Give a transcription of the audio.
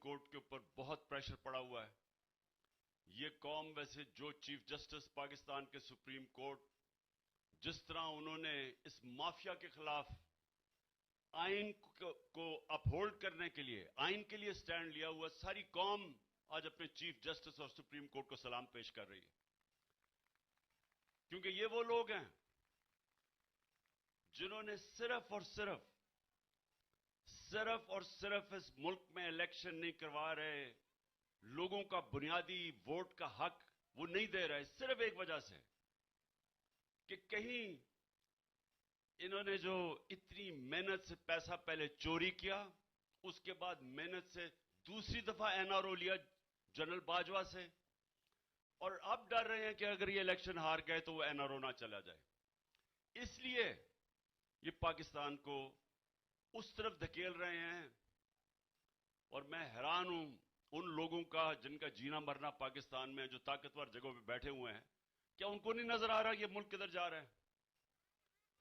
Court के ऊपर बहुत प्रेशर पड़ा हुआ है। ये कौम वैसे जो चीफ जस्टिस पाकिस्तान के सुप्रीम कोर्ट, जिस तरह उन्होंने इस माफिया के खिलाफ आइन को अपहोल्ड करने के लिए, आइन के लिए स्टैंड लिया हुआ, सारी कौम आज अपने चीफ जस्टिस और सुप्रीम कोर्ट को सलाम पेश कर रही है। क्योंकि ये वो लोग हैं जिन्होंने सिर्फ और सिर्फ इस मुल्क में इलेक्शन नहीं करवा रहे, लोगों का बुनियादी वोट का हक वो नहीं दे रहे, सिर्फ एक वजह से कि कहीं इन्होंने जो इतनी मेहनत से पैसा पहले चोरी किया, उसके बाद मेहनत से दूसरी दफा एनआरओ लिया जनरल बाजवा से, और अब डर रहे हैं कि अगर ये इलेक्शन हार गए तो वो एनआरओ ना चला जाए। इसलिए ये पाकिस्तान को उस तरफ धकेल रहे हैं। और मैं हैरान हूं उन लोगों का जिनका जीना मरना पाकिस्तान में, जो ताकतवर जगहों पे बैठे हुए हैं। क्या उनको नहीं नजर आ रहा ये मुल्क किधर जा रहा है?